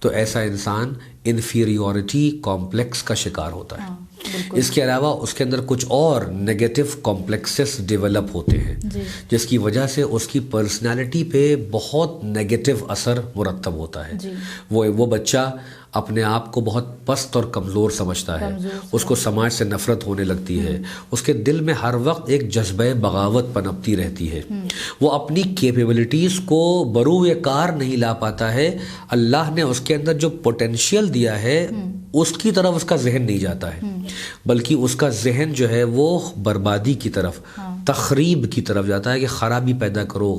تو ایسا انسان انفیریورٹی کمپلیکس کا شکار ہوتا ہے. اس کے علاوہ اس کے اندر کچھ اور نگیٹو کمپلیکسز ڈیولپ ہوتے ہیں جس کی وجہ سے اس کی پرسنالٹی پہ بہت نگیٹو اثر مرتب ہوتا ہے. وہ بچہ اپنے آپ کو بہت پست اور کمزور سمجھتا ہے, اس کو سماج سے نفرت ہونے لگتی ہے, اس کے دل میں ہر وقت ایک جذبہ بغاوت پنپتی رہتی ہے, وہ اپنی کیپیبلٹیز کو بروئے کار نہیں لا پاتا ہے. اللہ نے اس کے اندر جو پوٹینشیل دیا ہے اس کی طرف اس کا ذہن نہیں جاتا ہے, بلکہ اس کا ذہن جو ہے وہ بربادی کی طرف, تخریب کی طرف جاتا ہے کہ خرابی پیدا کرو,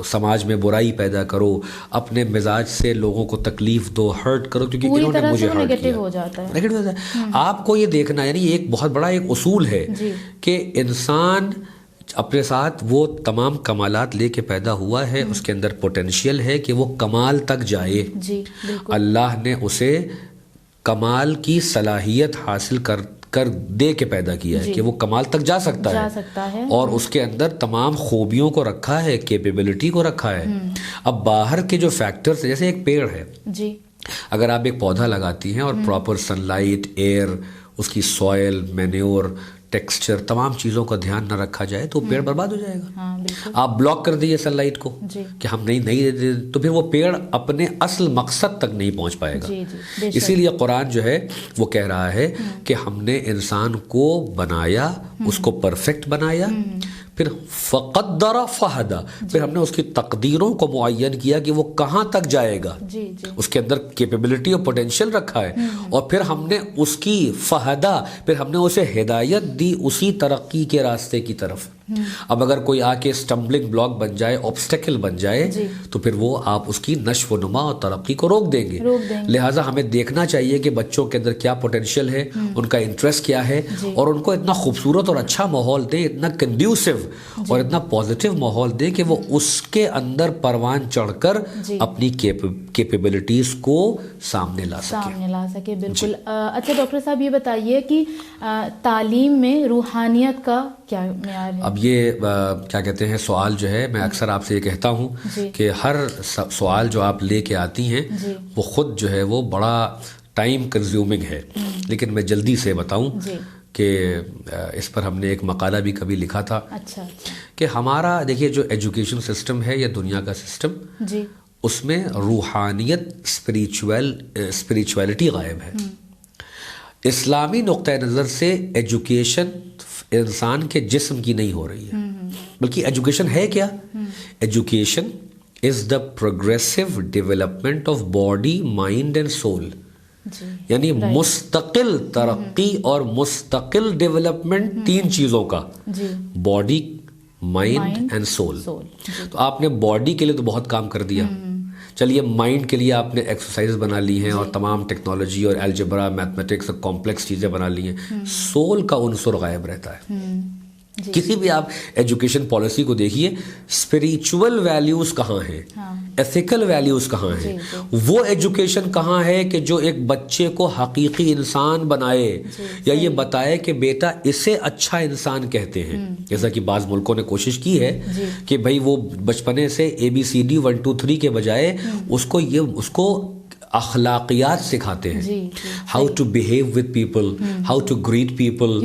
سماج میں برائی پیدا کرو, اپنے مزاج سے لوگوں کو تکلیف دو, ہرٹ کرو, کیونکہ انہوں نے مجھے ہرٹ کیا. ہو جاتا ہے. آپ کو یہ دیکھنا, یعنی ایک بہت بڑا ایک اصول ہے کہ انسان اپنے ساتھ وہ تمام کمالات لے کے پیدا ہوا ہے, اس کے اندر پوٹینشیل ہے کہ وہ کمال تک جائے. اللہ نے اسے کمال کی صلاحیت حاصل کر دے کے پیدا کیا ہے کہ وہ کمال تک جا سکتا ہے, اور اس کے اندر تمام خوبیوں کو رکھا ہے, کیپیبلٹی کو رکھا ہے. اب باہر کے جو فیکٹرز, جیسے ایک پیڑ ہے, اگر آپ ایک پودا لگاتی ہیں اور پراپر سن لائٹ, ایئر, اس کی سوائل, مینیور, ٹیکسچر, تمام چیزوں کا دھیان نہ رکھا جائے تو پیڑ برباد ہو جائے گا. آپ بلاک کر دیجیے سن لائٹ کو کہ ہم نہیں تو پھر وہ پیڑ اپنے اصل مقصد تک نہیں پہنچ پائے گا. اسی لیے قرآن جو ہے وہ کہہ رہا ہے کہ ہم نے انسان کو بنایا, اس کو پرفیکٹ بنایا, پھر فقدر فہدا, پھر ہم نے اس کی تقدیروں کو معین کیا کہ وہ کہاں تک جائے گا. اس کے اندر کیپیبلٹی اور پوٹینشیل رکھا ہے, اور پھر ہم نے اس کی فہدا, پھر ہم نے اسے ہدایت دی اسی ترقی کے راستے کی طرف. اب اگر کوئی آ کے اسٹمبلنگ بلاک بن جائے, آبسٹیکل بن جائے, تو پھر وہ آپ اس کی نشو و نما اور ترقی کو روک دیں گے. لہٰذا ہمیں دیکھنا چاہیے کہ بچوں کے اندر کیا پوٹینشیل ہے, ان کا انٹرسٹ کیا ہے, اور ان کو اتنا خوبصورت اور اچھا ماحول دیں, اتنا کنڈیوسو اور اتنا پازیٹیو ماحول دیں کہ وہ اس کے اندر پروان چڑھ کر اپنی کیپیبلٹیز کو سامنے لا سکے. بالکل. اچھا ڈاکٹر صاحب یہ بتائیے کہ تعلیم میں روحانیت کا کیا معیار ہے؟ اب یہ کیا کہتے ہیں سوال جو ہے, میں اکثر آپ سے یہ کہتا ہوں کہ ہر سوال جو آپ لے کے آتی ہیں وہ خود جو ہے وہ بڑا ٹائم کنزیومنگ ہے, لیکن میں جلدی سے بتاؤں کہ اس پر ہم نے ایک مقالہ بھی کبھی لکھا تھا کہ ہمارا دیکھیے جو ایجوکیشن سسٹم ہے یا دنیا کا سسٹم, اس میں روحانیت, اسپریچویلٹی غائب ہے. اسلامی نقطہ نظر سے ایجوکیشن انسان کے جسم کی نہیں ہو رہی ہے, بلکہ ایجوکیشن ہے کیا؟ Education is the progressive development of body, mind and civil. یعنی مستقل ترقی اور مستقل ڈیولپمنٹ تین چیزوں کا, باڈی, مائنڈ اینڈ سول. تو آپ نے باڈی کے لیے تو بہت کام کر دیا, چلیے مائنڈ کے لیے آپ نے ایکسرسائز بنا لی ہیں اور تمام ٹیکنالوجی اور الجبرا, میتھمیٹکس اور کمپلیکس چیزیں بنا لی ہیں. سول کا عنصر غائب رہتا ہے. کسی بھی آپ ایجوکیشن پالیسی کو دیکھیے, اسپریچول ویلیوز کہاں ہیں, ایتھیکل ویلیوز کہاں ہیں, وہ ایجوکیشن کہاں ہے کہ جو ایک بچے کو حقیقی انسان بنائے, یا یہ بتائے کہ بیٹا اسے اچھا انسان کہتے ہیں. جیسا کہ بعض ملکوں نے کوشش کی ہے کہ بھائی وہ بچپنے سے ABCD 1 2 3 کے بجائے اس کو اخلاقیات سکھاتے ہیں, how to behave with people, how to greet people,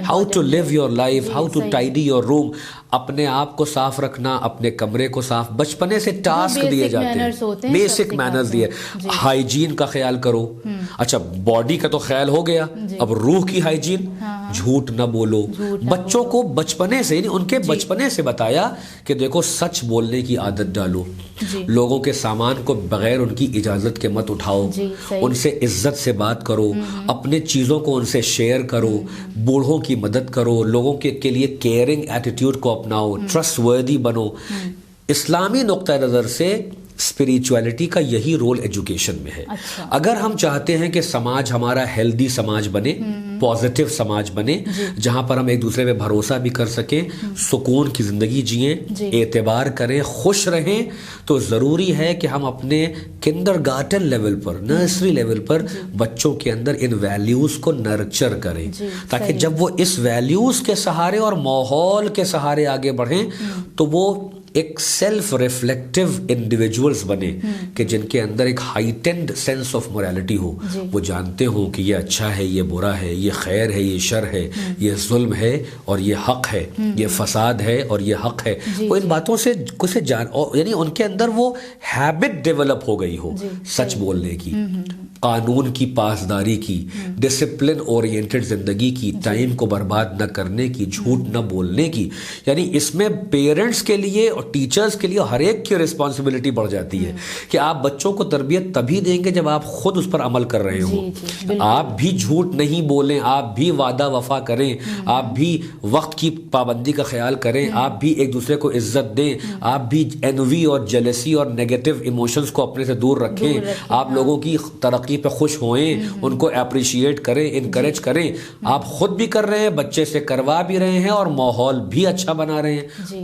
how to live your life, how to tidy your room. اپنے آپ کو صاف رکھنا, اپنے کمرے کو صاف, بچپنے سے ٹاسک دیے جاتے ہیں, بیسک مینرز دیے. ہائیجین کا خیال کرو. اچھا باڈی کا تو خیال ہو گیا, اب روح کی ہائیجین, جھوٹ نہ بولو. بچوں کو بچپنے سے, یعنی ان کے بچپنے سے بتایا کہ دیکھو سچ بولنے کی عادت ڈالو, لوگوں کے سامان کو بغیر ان کی اجازت کے مت اٹھاؤ, ان سے عزت سے بات کرو, اپنے چیزوں کو ان سے شیئر کرو, بوڑھوں کی مدد کرو, لوگوں کے لیے کیئرنگ ایٹیٹیوڈ کو اپناؤ, ٹرسٹ وردی بنو. اسلامی نقطہ نظر سے اسپریچویلٹی کا یہی رول ایجوکیشن میں ہے. اگر ہم چاہتے ہیں کہ سماج ہمارا ہیلدی سماج بنے, پازیٹیو سماج بنے, جہاں پر ہم ایک دوسرے پہ بھروسہ بھی کر سکیں, سکون کی زندگی جئیں, اعتبار کریں, خوش رہیں, تو ضروری ہے کہ ہم اپنے کنڈر گارٹن لیول پر, نرسری لیول پر بچوں کے اندر ان ویلیوز کو نرچر کریں, تاکہ جب وہ اس ویلیوز کے سہارے اور ماحول کے سہارے آگے بڑھیں تو وہ ایک سیلف ریفلیکٹیو انڈیویجولز بنے کہ جن کے اندر ایک ہائٹنڈ سینس آف موریلٹی ہو. وہ جانتے ہوں کہ یہ اچھا ہے، یہ برا ہے، یہ خیر ہے، یہ شر ہے، یہ ظلم ہے اور یہ حق ہے، یہ فساد ہے اور یہ حق ہے. وہ ان باتوں سے کچھ یعنی ان کے اندر وہ ہیبٹ ڈیولپ ہو گئی ہو سچ بولنے کی، قانون کی پاسداری کی، ڈسپلن اورینٹڈ زندگی کی، ٹائم کو برباد نہ کرنے کی، جھوٹ نہ بولنے کی. یعنی اس میں پیرنٹس کے لیے اور ٹیچرز کے لیے ہر ایک کی رسپانسبلٹی بڑھ جاتی ہے کہ آپ بچوں کو تربیت تبھی دیں گے جب آپ خود اس پر عمل کر رہے ہوں. آپ بھی جھوٹ نہیں بولیں، آپ بھی وعدہ وفا کریں، آپ بھی وقت کی پابندی کا خیال کریں، آپ بھی ایک دوسرے کو عزت دیں، آپ بھی انوی اور جیلسی اور نیگیٹو ایموشنز کو اپنے سے دور رکھیں، آپ لوگوں کی ترقی پہ خوش ہوئیں، ان کو اپریشیٹ کریں، انکریج کریں. آپ خود بھی کر رہے ہیں، بچے سے کروا بھی رہے ہیں اور ماحول بھی اچھا بنا رہے ہیں.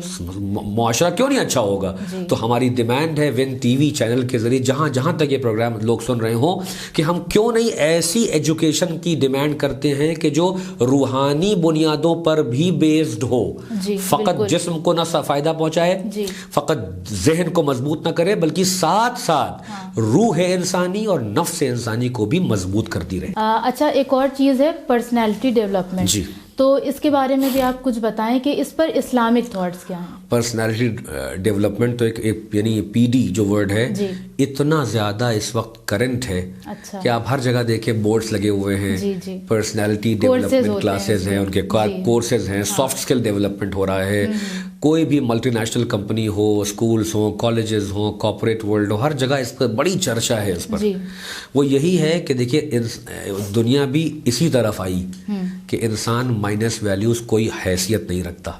معاشرہ کیوں نہیں اچھا ہوگا؟ تو ہماری ڈیمانڈ ہے ون ٹی وی چینل کے ذریعے جہاں جہاں تک یہ پروگرام لوگ سن رہے ہوں کہ ہم کیوں نہیں ایسی ایجوکیشن کی ڈیمانڈ کرتے ہیں کہ جو روحانی بنیادوں پر بھی بیسڈ ہو، فقط جسم کو نہ فائدہ پہنچائے، فقط ذہن کو مضبوط نہ کرے، بلکہ ساتھ ساتھ روح انسانی اور نفس انسانی کو بھی مضبوط کرتی رہے. اچھا، ایک اور چیز ہے پرسنالٹی ڈیولپمنٹ. جی، تو اس کے بارے میں بھی آپ کچھ بتائیں کہ اس پر اسلامک تھاٹس کیا ہیں؟ پرسنالٹی ڈیولپمنٹ تو ایک یعنی پی ڈی جو ورڈ ہے اتنا زیادہ اس وقت کرنٹ ہے کہ آپ ہر جگہ دیکھیں بورڈز لگے ہوئے ہیں، پرسنالٹی ڈیولپمنٹ کلاسز ہیں، ان کے کورسز ہیں، سافٹ اسکل ڈیولپمنٹ ہو رہا ہے. کوئی بھی ملٹی نیشنل کمپنی ہو، اسکولز ہوں، کالجز ہوں، کارپوریٹ ورلڈ ہو، ہر جگہ اس پر بڑی چرچا ہے اس پر. وہ یہی ہے کہ دیکھیے دنیا بھی اسی طرف آئی کہ انسان مائنس ویلیوز کوئی حیثیت نہیں رکھتا.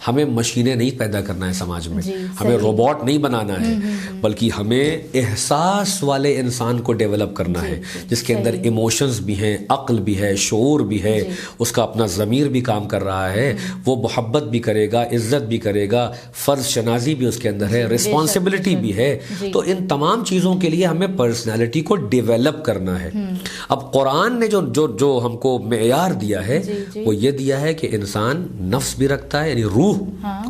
ہمیں مشینیں نہیں پیدا کرنا ہے سماج میں، ہمیں روبوٹ نہیں بنانا ہے، بلکہ ہمیں احساس والے انسان کو ڈیولپ کرنا ہے جس کے اندر ایموشنز بھی ہیں، عقل بھی ہے، شعور بھی ہے، اس کا اپنا ضمیر بھی کام کر رہا ہے، وہ محبت بھی کرے گا، عزت بھی کرے گا، فرض شناسی بھی اس کے اندر ہے، رسپانسبلٹی بھی ہے. تو ان تمام چیزوں کے لیے ہمیں پرسنالٹی کو ڈیولپ کرنا ہے. اب قرآن نے جو ہم کو معیار دیا ہے وہ یہ دیا ہے کہ انسان نفس بھی رکھتا ہے، یعنی روح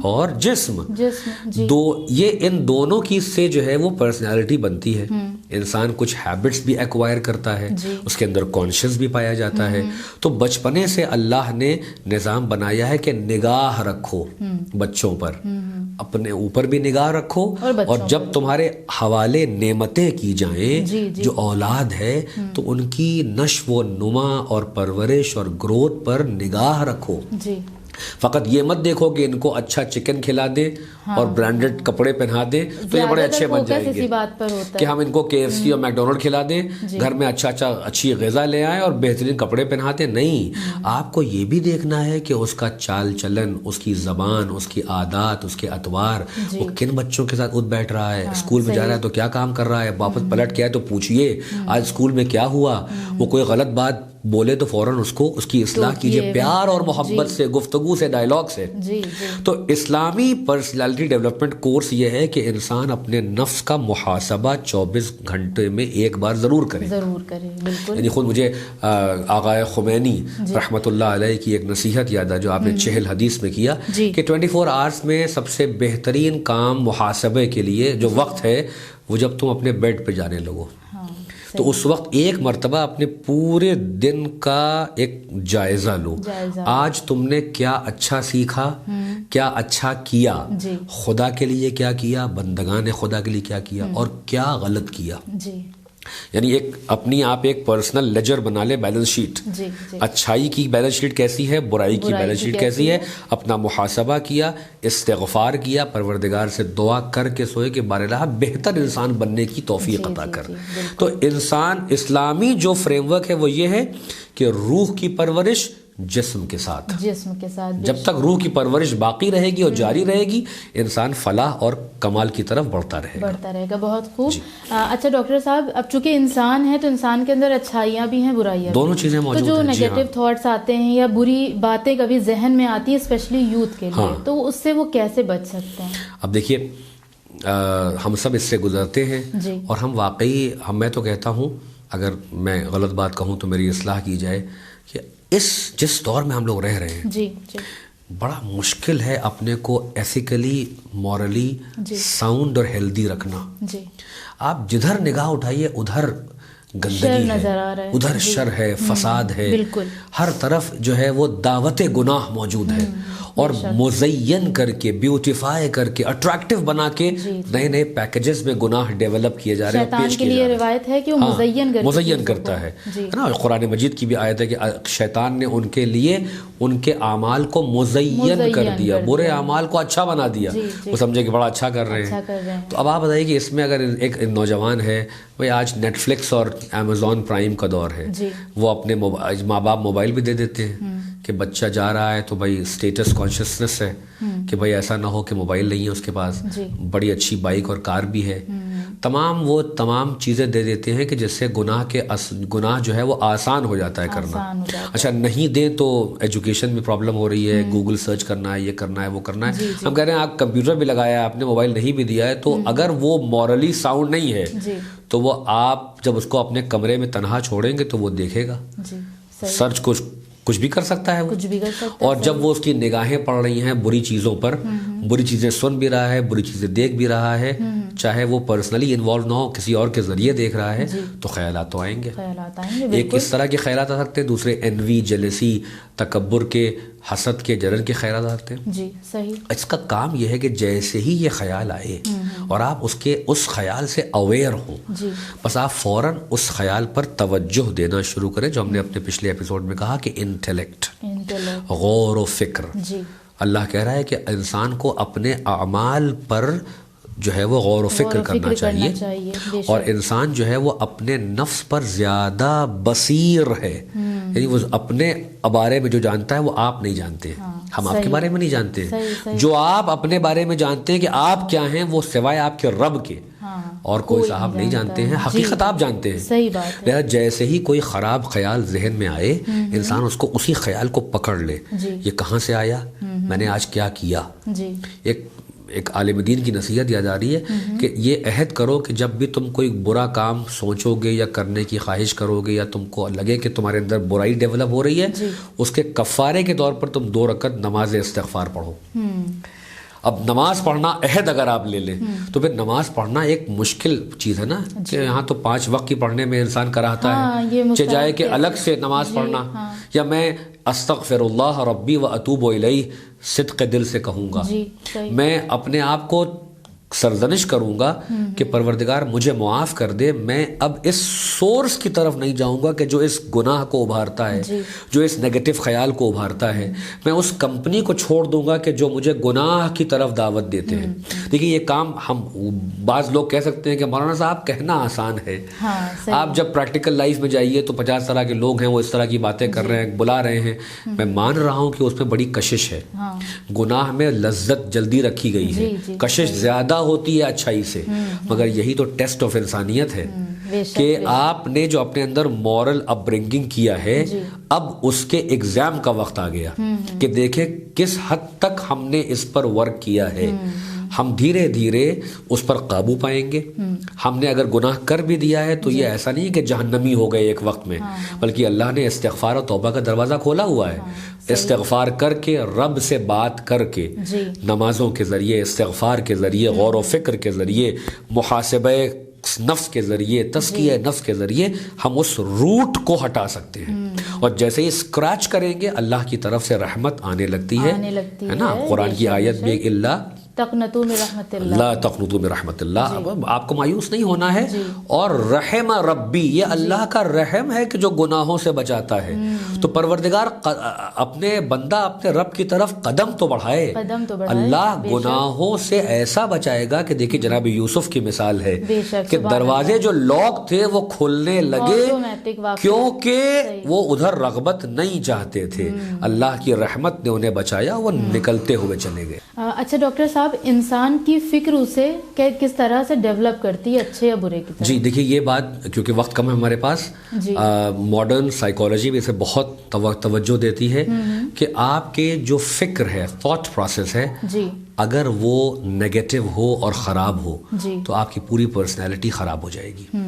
اور جسم یہ ان دونوں کی سے جو ہے وہ پرسنالٹی بنتی ہے. انسان کچھ ہیبٹس بھی ایکوائر کرتا ہے، اس کے اندر کانشیس بھی پایا جاتا ہے. تو بچپنے سے اللہ نے نظام بنایا ہے کہ نگاہ رکھو بچوں پر، اپنے اوپر بھی نگاہ رکھو، اور جب تمہارے حوالے نعمتیں کی جائیں جو اولاد ہے تو ان کی نشو و نما اور پرورش اور گروتھ پر نگاہ رکھو. فقط یہ مت دیکھو کہ ان کو اچھا چکن کھلا دیں اور برانڈڈ کپڑے پہنا دیں تو یہ بڑے اچھے بن جائیں گے، کہ ہم ان کو KFC اور میکڈونلڈ کھلا دیں، گھر میں اچھی غذا لے آئیں اور بہترین کپڑے پہنا دیں. نہیں، آپ کو یہ بھی دیکھنا ہے کہ اس کا چال چلن، اس کی زبان، اس کی عادات، اس کے اطوار، وہ کن بچوں کے ساتھ اٹھ بیٹھ رہا ہے، اسکول میں جا رہا ہے تو کیا کام کر رہا ہے، واپس پلٹ کے آئے تو پوچھئے آج اسکول میں کیا ہوا. وہ کوئی غلط بات بولے تو فوراً اس کی اصلاح کیجیے، پیار اور محبت سے، گفتگو سے، ڈائلاگ سے. تو اسلامی پرسنالٹی ڈیولپمنٹ کورس یہ ہے کہ انسان اپنے نفس کا محاسبہ 24 گھنٹے میں ایک بار ضرور کرے. بالکل. یعنی خود مجھے آقا خمینی رحمۃ اللہ علیہ کی ایک نصیحت یاد ہے جو آپ نے 40 حدیث میں کیا کہ 24 آورس میں سب سے بہترین کام محاسبے کے لیے جو وقت ہے وہ جب تم اپنے بیڈ پہ جانے لگو تو اس وقت ایک مرتبہ اپنے پورے دن کا ایک جائزہ لو. آج تم نے کیا اچھا سیکھا، کیا اچھا کیا، خدا کے لیے کیا کیا، بندگان خدا کے لیے کیا کیا، اور کیا غلط کیا. یعنی اپنی آپ ایک پرسنل لیجر بنا لے، بیلنس شیٹ. اچھائی کی بیلنس شیٹ کیسی ہے، برائی کی بیلنس شیٹ کیسی ہے، اپنا محاسبہ کیا، استغفار کیا، پروردگار سے دعا کر کے سوئے کہ بار الہ بہتر انسان بننے کی توفیق عطا کر. تو انسان اسلامی جو فریم ورک ہے وہ یہ ہے کہ روح کی پرورش جسم کے ساتھ جب تک روح کی پرورش باقی رہے گی اور جاری رہے گی انسان فلاح اور کمال کی طرف بڑھتا رہے گا. بہت خوب. اچھا ڈاکٹر صاحب، اب چونکہ انسان ہے تو انسان کے اندر اچھائیاں بھی ہیں، برائیاں، دونوں چیزیں موجود ہیں. تو جو نیگیٹو تھاٹس آتے ہیں یا بری باتیں کبھی ذہن میں آتی ہیں اسپیشلی یوتھ کے لیے، تو اس سے وہ کیسے بچ سکتے ہیں؟ اب دیکھیے ہم سب اس سے گزرتے ہیں اور ہم واقعی میں تو کہتا ہوں، اگر میں غلط بات کہوں تو میری اصلاح کی جائے، کہ جس دور میں ہم لوگ رہ رہے ہیں بڑا مشکل ہے اپنے کو ایتھیکلی مورلی ساؤنڈ اور ہیلدی رکھنا. جی آپ جدھر نگاہ اٹھائیے ادھر گندگی ہے, ادھر شر ہے, فساد ہے, ہر طرف جو ہے وہ دعوت گناہ موجود ہے, اور مزین کر کے, بیوٹیفائی کر کے, اٹریکٹیو بنا کے نئے نئے پیکیجز میں گناہ ڈیولپ کیے جا رہے ہیں, پیش کیے جا رہے ہیں. روایت ہے کہ وہ مزین کرتا ہے نا. قرآن مجید کی بھی آیت ہے کہ شیطان نے ان کے لیے ان کے اعمال کو مزین کر دیا, برے اعمال کو اچھا بنا دیا, وہ سمجھے کہ بڑا اچھا کر رہے ہیں. تو اب آپ بتائیے کہ اس میں اگر ایک نوجوان ہے, بھائی آج نیٹ فلکس اور امیزون پرائم کا دور ہے, وہ اپنے ماں باپ موبائل بھی دے دیتے ہیں کہ بچہ جا رہا ہے تو بھائی اسٹیٹس کانشیسنس ہے کہ بھائی ایسا نہ ہو کہ موبائل نہیں ہے اس کے پاس, بڑی اچھی بائک اور کار بھی ہے, تمام چیزیں دے دیتے ہیں کہ جس سے گناہ جو ہے وہ آسان ہو جاتا ہے کرنا. اچھا نہیں دیں تو ایجوکیشن میں پرابلم ہو رہی ہے, گوگل سرچ کرنا ہے, یہ کرنا ہے, وہ کرنا ہے. ہم کہہ رہے ہیں آپ کمپیوٹر بھی لگایا ہے, آپ نے موبائل نہیں بھی دیا ہے, تو اگر وہ مورلی ساؤنڈ نہیں ہے تو وہ آپ جب اس کو اپنے کمرے میں تنہا چھوڑیں گے تو وہ دیکھے گا, سرچ کچھ بھی کر سکتا ہے وہ, اور جب وہ اس کی نگاہیں پڑ رہی ہیں بری چیزوں پر, بری چیزیں سن بھی رہا ہے, بری چیزیں دیکھ بھی رہا ہے, چاہے وہ پرسنلی انوالو نہ ہو, کسی اور کے ذریعے دیکھ رہا ہے, تو خیالات تو آئیں گے. ایک اس طرح کے خیالات آ سکتے ہیں, دوسرے انوی, جیلسی, تکبر کے, حسد کے, جلن کے خیالات آ سکتے ہیں. جی صحیح. اس کا کام یہ ہے کہ جیسے ہی یہ خیال آئے اور آپ اس خیال سے اویئر ہوں, بس آپ فوراً اس خیال پر توجہ دینا شروع کریں, جو ہم نے اپنے پچھلے ایپیسوڈ میں کہا کہ انٹیلیکٹ, غور و فکر. اللہ کہہ رہا ہے کہ انسان کو اپنے اعمال پر جو ہے وہ غور و فکر کرنا چاہیے, اور انسان جو ہے وہ اپنے نفس پر زیادہ بصیر ہے, یعنی وہ اپنے بارے میں جو جانتا ہے وہ آپ نہیں جانتے, ہم آپ کے بارے میں نہیں جانتے. جو آپ اپنے بارے میں جانتے ہیں کہ آپ کیا ہیں, وہ سوائے آپ کے رب کے اور کوئی صاحب نہیں جانتے ہیں. حقیقت آپ جانتے ہیں. صحیح بات ہے. جیسے ہی کوئی خراب خیال ذہن میں آئے, انسان اس کو اسی خیال کو پکڑ لے, یہ کہاں سے آیا, میں نے آج کیا کیا. ایک عالم دین کی نصیحت یاد آ رہی ہے کہ یہ عہد کرو کہ جب بھی تم کوئی برا کام سوچو گے یا کرنے کی خواہش کرو گے, یا تم کو لگے کہ تمہارے اندر برائی ڈیولپ ہو رہی ہے, اس کے کفارے کے طور پر تم 2 رکعت نماز استغفار پڑھو. اب نماز پڑھنا عہد اگر آپ لے لیں تو پھر نماز پڑھنا ایک مشکل چیز ہے نا, کہ یہاں تو 5 وقت کی پڑھنے میں انسان کراتا ہے, چاہے کہ الگ سے نماز پڑھنا, یا میں استغفر اللہ ربی و اتوب الیہ صدق دل سے کہوں گا, میں اپنے آپ کو سرزنش کروں گا کہ پروردگار مجھے معاف کر دے, میں اب اس سورس کی طرف نہیں جاؤں گا کہ جو اس گناہ کو ابھارتا ہے, جو اس نیگیٹو خیال کو ابھارتا ہے, میں اس کمپنی کو چھوڑ دوں گا کہ جو مجھے گناہ کی طرف دعوت دیتے ہیں. دیکھیے یہ کام ہم بعض لوگ کہہ سکتے ہیں کہ مولانا صاحب کہنا آسان ہے, آپ جب پریکٹیکل لائف میں جائیے تو 50 طرح کے لوگ ہیں, وہ اس طرح کی باتیں کر رہے ہیں, بلا رہے ہیں. میں مان رہا ہوں کہ اس میں بڑی کشش ہے, گناہ میں لذت جلدی رکھی گئی ہے, کشش زیادہ ہوتی ہے اچھائی سے, مگر یہی تو ٹیسٹ آف انسانیت ہے کہ آپ نے جو اپنے اندر مورل اپ برنگنگ کیا ہے, اب اس کے ایگزام کا وقت آ گیا کہ دیکھیں کس حد تک ہم نے اس پر ورک کیا ہے. ہم دھیرے دھیرے اس پر قابو پائیں گے. ہم نے اگر گناہ کر بھی دیا ہے تو یہ ایسا نہیں کہ جہنمی ہو گئے ایک وقت میں, بلکہ اللہ نے استغفار و توبہ کا دروازہ کھولا ہوا ہے. استغفار کر کے, رب سے بات کر کے, نمازوں کے ذریعے, استغفار کے ذریعے, غور و فکر کے ذریعے, محاسبہ نفس کے ذریعے, تزکیہ نفس کے ذریعے ہم اس روٹ کو ہٹا سکتے ہیں. اور جیسے ہی اسکریچ کریں گے اللہ کی طرف سے رحمت آنے لگتی ہے نا. قرآن کی آیت بھی اللہ تقنطوا من رحمت اللہ, لا تقنطوا من رحمت اللہ. آپ کو مایوس نہیں ہونا ہے. اور رحم ربی, یہ اللہ کا رحم ہے کہ جو گناہوں سے بچاتا ہے. تو پروردگار اپنے بندہ اپنے رب کی طرف قدم تو بڑھائے, اللہ گناہوں سے ایسا بچائے گا کہ دیکھیں جناب یوسف کی مثال ہے کہ دروازے جو لاک تھے وہ کھلنے لگے کیونکہ وہ ادھر رغبت نہیں چاہتے تھے. اللہ کی رحمت نے انہیں بچایا, وہ نکلتے ہوئے چلے گئے. اچھا ڈاکٹر صاحب, انسان کی فکر اسے کس طرح سے ڈیولپ کرتی ہے, اچھے یا برے کی طرح؟ جی دیکھیے یہ بات کیونکہ وقت کم ہے ہمارے پاس, ماڈرن سائیکالوجی بھی اسے بہت توجہ دیتی ہے کہ آپ کے جو فکر ہے, تھاٹ پروسیس ہے, اگر وہ نیگیٹو ہو اور خراب ہو تو آپ کی پوری پرسنالٹی خراب ہو جائے گی.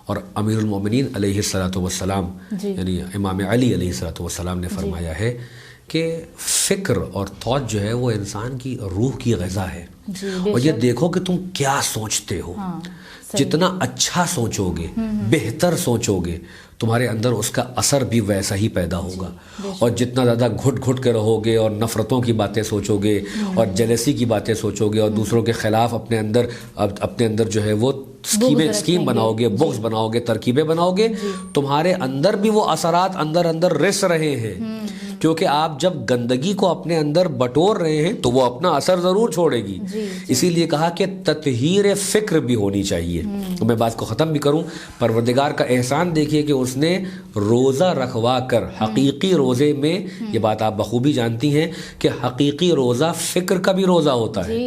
اور امیر المومنین علیہ الصلوۃ والسلام یعنی امام علی علیہ الصلوۃ والسلام نے فرمایا ہے کہ فکر اور تھاٹ جو ہے وہ انسان کی روح کی غذا ہے. اور یہ دیکھو کہ تم کیا سوچتے ہو. جتنا اچھا سوچو گے، بہتر سوچو گے، تمہارے اندر اس کا اثر بھی ویسا ہی پیدا ہوگا. اور جتنا زیادہ گھٹ گھٹ کے رہو گے اور نفرتوں کی باتیں سوچو گے اور جیلسی کی باتیں سوچو گے اور دوسروں کے خلاف اپنے اندر جو ہے وہ اسکیم بناؤ گے، بغض بناؤ گے، ترکیبیں بناؤ گے، تمہارے اندر بھی وہ اثرات اندر رس رہے ہیں. کیونکہ آپ جب گندگی کو اپنے اندر بٹور رہے ہیں تو وہ اپنا اثر ضرور چھوڑے گی. اسی لیے کہا کہ تطہیر فکر بھی ہونی چاہیے. تو میں بات کو ختم بھی کروں، پروردگار کا احسان دیکھیے کہ اس نے روزہ رکھوا کر، حقیقی روزے میں یہ بات آپ بخوبی جانتی ہیں کہ حقیقی روزہ فکر کا بھی روزہ ہوتا ہے.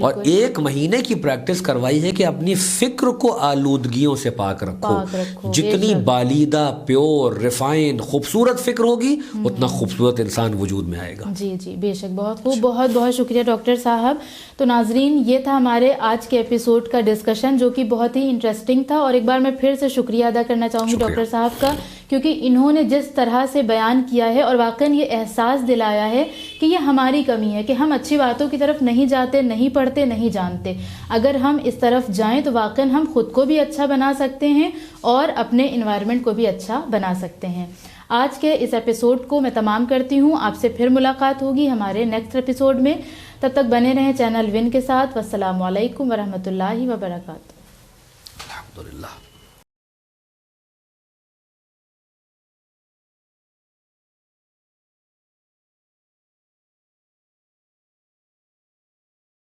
اور 1 مہینے کی پریکٹس کروائی ہے کہ اپنی فکر کو آلودگیوں سے پاک رکھو. جتنی بالیدہ، پیور، ریفائن، خوبصورت فکر ہوگی اتنا خوبصورت انسان وجود میں آئے گا. جی بے شک. بہت خوب، بہت بہت شکریہ ڈاکٹر صاحب. تو ناظرین، یہ تھا ہمارے آج کے ایپیسوڈ کا ڈسکشن جو کہ بہت ہی انٹرسٹنگ تھا. اور ایک بار میں پھر سے شکریہ ادا کرنا چاہوں گی ڈاکٹر صاحب کا، کیونکہ انہوں نے جس طرح سے بیان کیا ہے اور واقعاً یہ احساس دلایا ہے کہ یہ ہماری کمی ہے کہ ہم اچھی باتوں کی طرف نہیں جاتے، نہیں پڑھتے، نہیں جانتے. اگر ہم اس طرف جائیں تو واقعاً ہم خود کو بھی اچھا بنا سکتے ہیں اور اپنے انوائرمنٹ کو بھی اچھا بنا سکتے ہیں. آج کے اس ایپیسوڈ کو میں تمام کرتی ہوں. آپ سے پھر ملاقات ہوگی ہمارے نیکسٹ ایپیسوڈ میں. تب تک بنے رہیں چینل ون کے ساتھ. والسلام علیکم ورحمۃ اللہ وبرکاتہ. الحمدللہ.